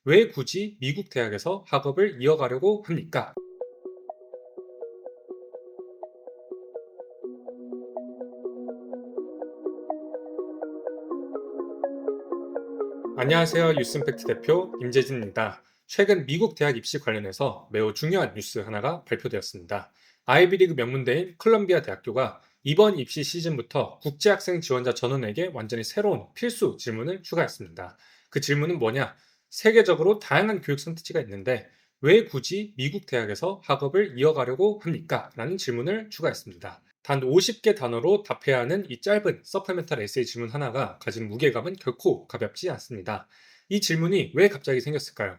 왜 굳이 미국 대학에서 학업을 이어가려고 합니까? 안녕하세요. 뉴스임팩트 대표 임재진입니다. 최근 미국 대학 입시 관련해서 매우 중요한 뉴스 하나가 발표되었습니다. 아이비리그 명문대인 컬럼비아 대학교가 이번 입시 시즌부터 국제학생 지원자 전원에게 완전히 새로운 필수 질문을 추가했습니다. 그 질문은 뭐냐? 세계적으로 다양한 교육 선택지가 있는데 왜 굳이 미국 대학에서 학업을 이어가려고 합니까? 라는 질문을 추가했습니다. 단 50개 단어로 답해야 하는 이 짧은 서플멘탈 에세이 질문 하나가 가진 무게감은 결코 가볍지 않습니다. 이 질문이 왜 갑자기 생겼을까요?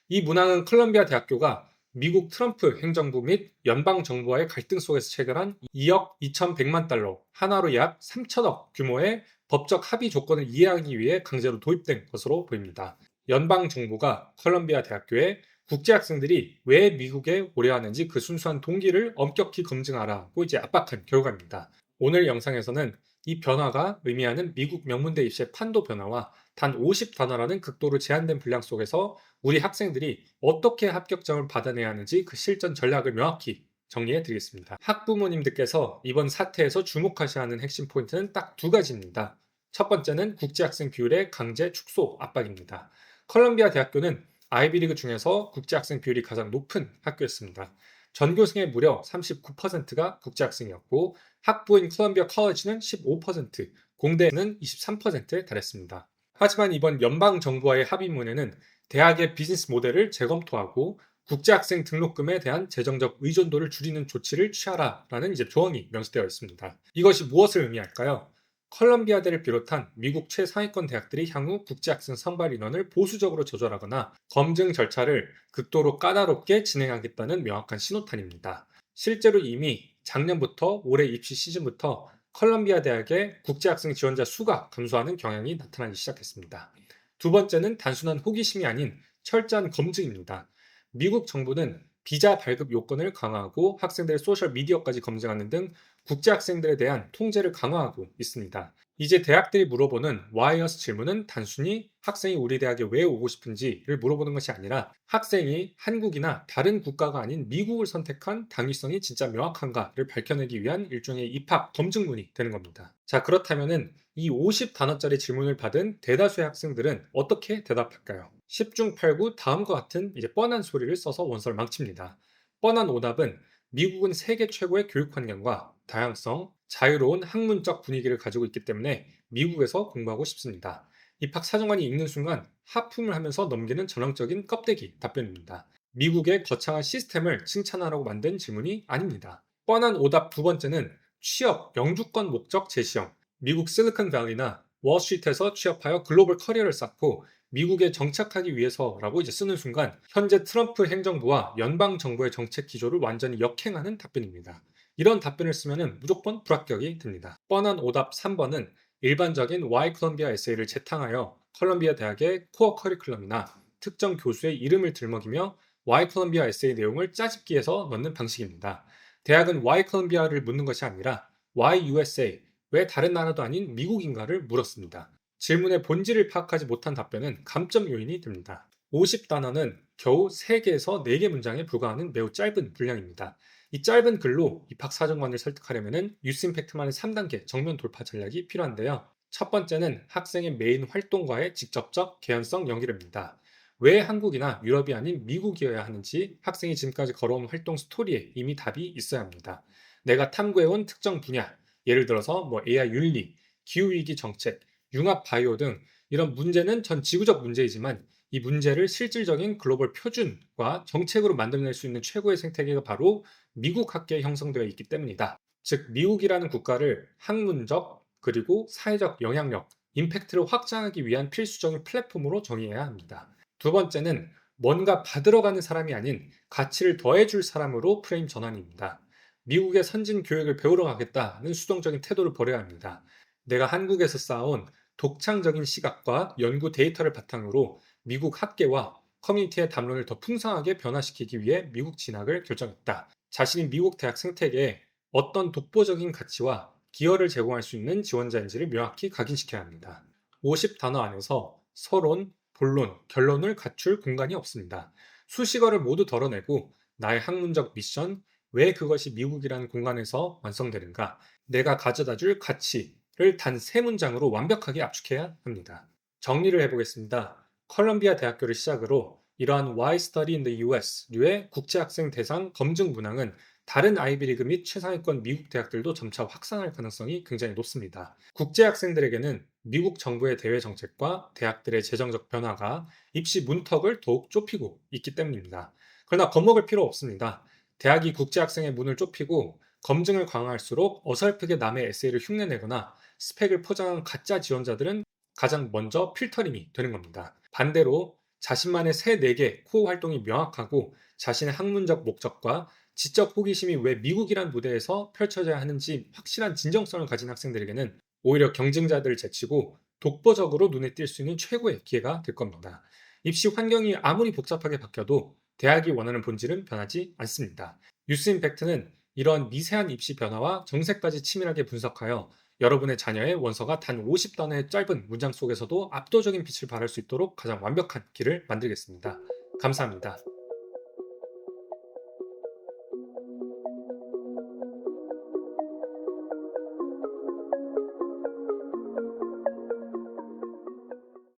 이 문항은 컬럼비아 대학교가 미국 트럼프 행정부 및 연방 정부와의 갈등 속에서 체결한 2억 2,100만 달러, 하나로 약 3천억 규모의 법적 합의 조건을 이해하기 위해 강제로 도입된 것으로 보입니다. 연방 정부가 컬럼비아 대학교에 국제 학생들이 왜 미국에 오려 하는지 그 순수한 동기를 엄격히 검증하라고 이제 압박한 결과입니다. 오늘 영상에서는 이 변화가 의미하는 미국 명문대 입시의 판도 변화와 단 50단어라는 극도로 제한된 분량 속에서 우리 학생들이 어떻게 합격점을 받아내야 하는지 그 실전 전략을 명확히 정리해 드리겠습니다. 학부모님들께서 이번 사태에서 주목하셔야 하는 핵심 포인트는 딱 두 가지입니다. 첫 번째는 국제학생 비율의 강제 축소 압박입니다. 컬럼비아 대학교는 아이비리그 중에서 국제학생 비율이 가장 높은 학교였습니다. 전교생의 무려 39%가 국제학생이었고 학부인 컬럼비아 컬리지는 15%, 공대는 23%에 달했습니다. 하지만 이번 연방 정부와의 합의문에는 대학의 비즈니스 모델을 재검토하고 국제학생 등록금에 대한 재정적 의존도를 줄이는 조치를 취하라라는 이제 조항이 명시되어 있습니다. 이것이 무엇을 의미할까요? 컬럼비아대를 비롯한 미국 최상위권 대학들이 향후 국제학생 선발 인원을 보수적으로 조절하거나 검증 절차를 극도로 까다롭게 진행하겠다는 명확한 신호탄입니다. 실제로 이미 작년부터 올해 입시 시즌부터 컬럼비아 대학의 국제학생 지원자 수가 감소하는 경향이 나타나기 시작했습니다. 두 번째는 단순한 호기심이 아닌 철저한 검증입니다. 미국 정부는 비자 발급 요건을 강화하고 학생들의 소셜 미디어까지 검증하는 등 국제 학생들에 대한 통제를 강화하고 있습니다. 이제 대학들이 물어보는 와이어스 질문은 단순히 학생이 우리 대학에 왜 오고 싶은지를 물어보는 것이 아니라 학생이 한국이나 다른 국가가 아닌 미국을 선택한 당위성이 진짜 명확한가를 밝혀내기 위한 일종의 입학 검증문이 되는 겁니다. 자, 그렇다면은 이 50단어짜리 질문을 받은 대다수의 학생들은 어떻게 대답할까요? 10중 8구 다음과 같은 이제 뻔한 소리를 써서 원서를 망칩니다. 뻔한 오답은 미국은 세계 최고의 교육 환경과 다양성, 자유로운 학문적 분위기를 가지고 있기 때문에 미국에서 공부하고 싶습니다. 입학 사정관이 읽는 순간 하품을 하면서 넘기는 전형적인 껍데기 답변입니다. 미국의 거창한 시스템을 칭찬하라고 만든 질문이 아닙니다. 뻔한 오답 두 번째는 취업, 영주권 목적 제시형. 미국 실리콘밸리나 월스트리트에서 취업하여 글로벌 커리어를 쌓고 미국에 정착하기 위해서라고 이제 쓰는 순간 현재 트럼프 행정부와 연방 정부의 정책 기조를 완전히 역행하는 답변입니다. 이런 답변을 쓰면 무조건 불합격이 됩니다. 뻔한 오답 3번은 일반적인 Y 콜롬비아 에세이를 재탕하여 컬럼비아 대학의 코어 커리큘럼이나 특정 교수의 이름을 들먹이며 Y 콜롬비아 에세이 내용을 짜집기해서 넣는 방식입니다. 대학은 Y 콜롬비아를 묻는 것이 아니라 Y USA, 왜 다른 나라도 아닌 미국인가를 물었습니다. 질문의 본질을 파악하지 못한 답변은 감점 요인이 됩니다. 50단어는 겨우 3개에서 4개 문장에 불과하는 매우 짧은 분량입니다. 이 짧은 글로 입학사정관을 설득하려면 뉴스임팩트만의 3단계 정면 돌파 전략이 필요한데요. 첫 번째는 학생의 메인 활동과의 직접적 개연성 연결입니다. 왜 한국이나 유럽이 아닌 미국이어야 하는지 학생이 지금까지 걸어온 활동 스토리에 이미 답이 있어야 합니다. 내가 탐구해온 특정 분야, 예를 들어서 AI 윤리, 기후위기 정책, 융합 바이오 등 이런 문제는 전 지구적 문제이지만 이 문제를 실질적인 글로벌 표준과 정책으로 만들어낼 수 있는 최고의 생태계가 바로 미국 학계에 형성되어 있기 때문이다. 즉, 미국이라는 국가를 학문적 그리고 사회적 영향력, 임팩트를 확장하기 위한 필수적인 플랫폼으로 정의해야 합니다. 두 번째는 뭔가 받으러 가는 사람이 아닌 가치를 더해줄 사람으로 프레임 전환입니다. 미국의 선진 교육을 배우러 가겠다는 수동적인 태도를 버려야 합니다. 내가 한국에서 쌓아온 독창적인 시각과 연구 데이터를 바탕으로 미국 학계와 커뮤니티의 담론을 더 풍성하게 변화시키기 위해 미국 진학을 결정했다. 자신이 미국 대학 생태계에 어떤 독보적인 가치와 기여를 제공할 수 있는 지원자인지를 명확히 각인시켜야 합니다. 50단어 안에서 서론, 본론, 결론을 갖출 공간이 없습니다. 수식어를 모두 덜어내고 나의 학문적 미션, 왜 그것이 미국이라는 공간에서 완성되는가, 내가 가져다 줄 가치를 단 세 문장으로 완벽하게 압축해야 합니다. 정리를 해보겠습니다. 컬럼비아 대학교를 시작으로 이러한 Why Study in the US?류의 국제학생 대상 검증 문항은 다른 아이비리그 및 최상위권 미국 대학들도 점차 확산할 가능성이 굉장히 높습니다. 국제 학생들에게는 미국 정부의 대외 정책과 대학들의 재정적 변화가 입시 문턱을 더욱 좁히고 있기 때문입니다. 그러나 겁먹을 필요 없습니다. 대학이 국제 학생의 문을 좁히고 검증을 강화할수록 어설프게 남의 에세이를 흉내내거나 스펙을 포장한 가짜 지원자들은 가장 먼저 필터링이 되는 겁니다. 반대로 자신만의 새 4개 코어 활동이 명확하고 자신의 학문적 목적과 지적 호기심이 왜 미국이란 무대에서 펼쳐져야 하는지 확실한 진정성을 가진 학생들에게는 오히려 경쟁자들을 제치고 독보적으로 눈에 띌 수 있는 최고의 기회가 될 겁니다. 입시 환경이 아무리 복잡하게 바뀌어도 대학이 원하는 본질은 변하지 않습니다. 뉴스 임팩트는 이런 미세한 입시 변화와 정세까지 치밀하게 분석하여 여러분의 자녀의 원서가 단 50단어의 짧은 문장 속에서도 압도적인 빛을 발할 수 있도록 가장 완벽한 길을 만들겠습니다. 감사합니다.